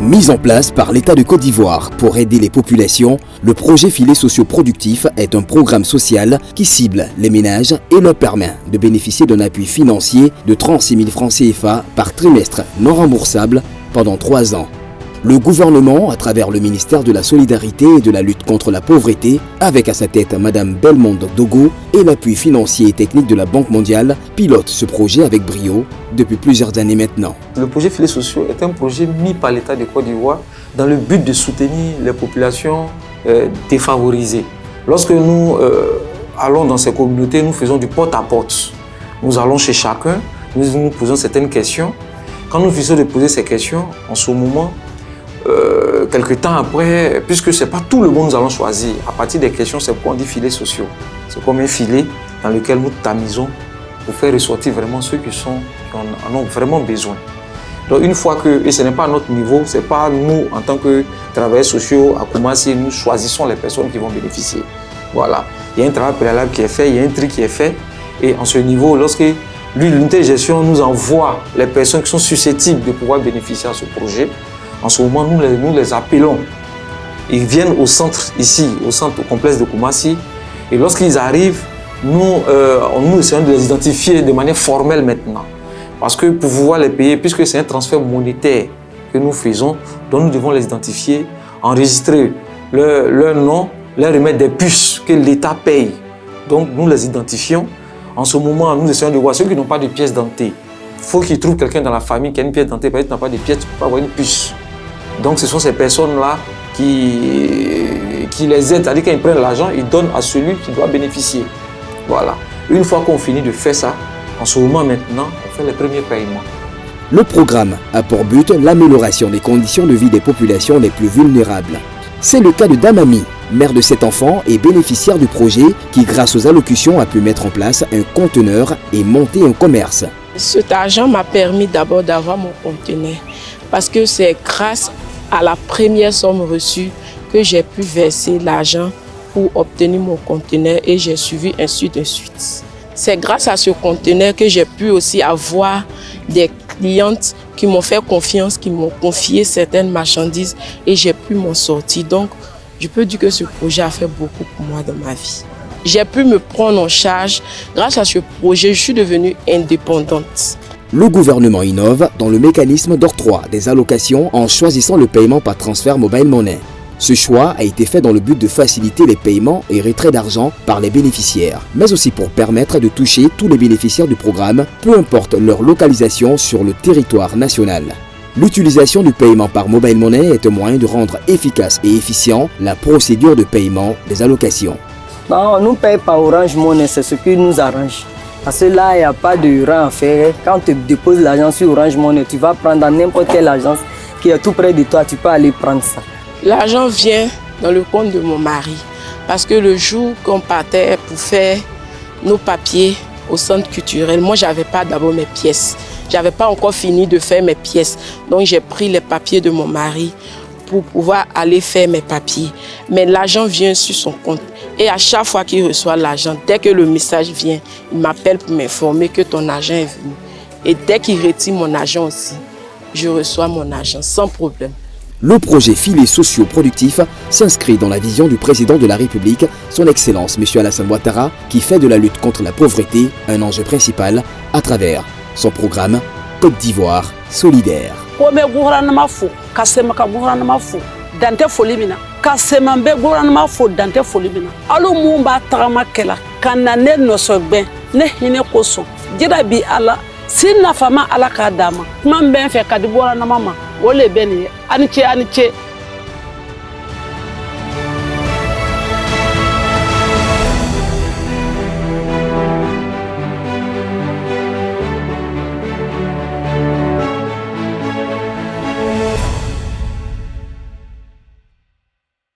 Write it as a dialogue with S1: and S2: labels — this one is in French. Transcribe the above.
S1: Mis en place par l'État de Côte d'Ivoire pour aider les populations, le projet Filet socio-productif est un programme social qui cible les ménages et leur permet de bénéficier d'un appui financier de 36 000 francs CFA par trimestre non remboursable pendant 3 ans. Le gouvernement, à travers le ministère de la Solidarité et de la lutte contre la pauvreté, avec à sa tête Madame Belmondo Dogo et l'appui financier et technique de la Banque mondiale, pilote ce projet avec brio depuis plusieurs années maintenant.
S2: Le projet Filets sociaux est un projet mis par l'État de Côte d'Ivoire dans le but de soutenir les populations défavorisées. Lorsque nous allons dans ces communautés, nous faisons du porte-à-porte. Nous allons chez chacun, nous posons certaines questions. Quand nous finissons de poser ces questions, en ce moment, quelques temps après, puisque ce n'est pas tout le monde que nous allons choisir, à partir des questions, c'est pourquoi on dit filets sociaux. C'est comme un filet dans lequel nous tamisons pour faire ressortir vraiment ceux qui en ont vraiment besoin. Donc une fois que, et ce n'est pas à notre niveau, ce n'est pas nous en tant que travailleurs sociaux à Koumassi, nous choisissons les personnes qui vont bénéficier. Voilà. Il y a un travail préalable qui est fait, il y a un tri qui est fait, et en ce niveau, lorsque l'unité de gestion nous envoie les personnes qui sont susceptibles de pouvoir bénéficier à ce projet, en ce moment, nous les appelons. Ils viennent au centre ici, au complexe de Koumassi. Et lorsqu'ils arrivent, nous essayons de les identifier de manière formelle maintenant. Parce que pour pouvoir les payer, puisque c'est un transfert monétaire que nous faisons, donc nous devons les identifier, enregistrer leur nom, leur remettre des puces que l'État paye. Donc nous les identifions. En ce moment, nous essayons de voir ceux qui n'ont pas de pièces dentées. Il faut qu'ils trouvent quelqu'un dans la famille qui a une pièce dentée, parce que tu n'as pas de pièces, tu ne peux pas avoir une puce. Donc ce sont ces personnes-là qui les aident, c'est-à-dire quand ils prennent l'argent, ils donnent à celui qui doit bénéficier. Voilà. Une fois qu'on finit de faire ça, en ce moment maintenant, on fait les premiers paiements.
S1: Le programme a pour but l'amélioration des conditions de vie des populations les plus vulnérables. C'est le cas de Damami, mère de 7 enfants et bénéficiaire du projet qui, grâce aux allocutions, a pu mettre en place un conteneur et monter un commerce.
S3: Cet argent m'a permis d'abord d'avoir mon conteneur parce que c'est grâce à la première somme reçue que j'ai pu verser l'argent pour obtenir mon conteneur et j'ai suivi ainsi de suite. C'est grâce à ce conteneur que j'ai pu aussi avoir des clientes qui m'ont fait confiance, qui m'ont confié certaines marchandises et j'ai pu m'en sortir. Donc, je peux dire que ce projet a fait beaucoup pour moi dans ma vie. J'ai pu me prendre en charge. Grâce à ce projet, je suis devenue indépendante.
S1: Le gouvernement innove dans le mécanisme d'octroi des allocations en choisissant le paiement par transfert mobile money. Ce choix a été fait dans le but de faciliter les paiements et retraits d'argent par les bénéficiaires, mais aussi pour permettre de toucher tous les bénéficiaires du programme, peu importe leur localisation sur le territoire national. L'utilisation du paiement par mobile money est un moyen de rendre efficace et efficient la procédure de paiement des allocations.
S4: Non, on nous paye par Orange Money, c'est ce qui nous arrange. Parce que là, il n'y a pas de rang à faire. Quand tu déposes l'argent sur Orange Money, tu vas prendre dans n'importe quelle agence qui est tout près de toi, tu peux aller prendre ça.
S3: L'argent vient dans le compte de mon mari. Parce que le jour qu'on partait pour faire nos papiers au centre culturel, moi, je n'avais pas d'abord mes pièces. Je n'avais pas encore fini de faire mes pièces. Donc, j'ai pris les papiers de mon mari pour pouvoir aller faire mes papiers. Mais l'argent vient sur son compte. Et à chaque fois qu'il reçoit l'argent, dès que le message vient, il m'appelle pour m'informer que ton argent est venu. Et dès qu'il retire mon argent aussi, je reçois mon argent sans problème.
S1: Le projet Filet socio-productif s'inscrit dans la vision du président de la République, son Excellence M. Alassane Ouattara, qui fait de la lutte contre la pauvreté un enjeu principal à travers son programme Côte d'Ivoire solidaire.
S5: Dante foli mina ka semambe gouvernement fo dante foli mina alu mumba tagama kela kanane no sogben ne hine koso jira bi ala sinna fama ala ka dama man ben fe kadi gouvernement ma wole beni aniche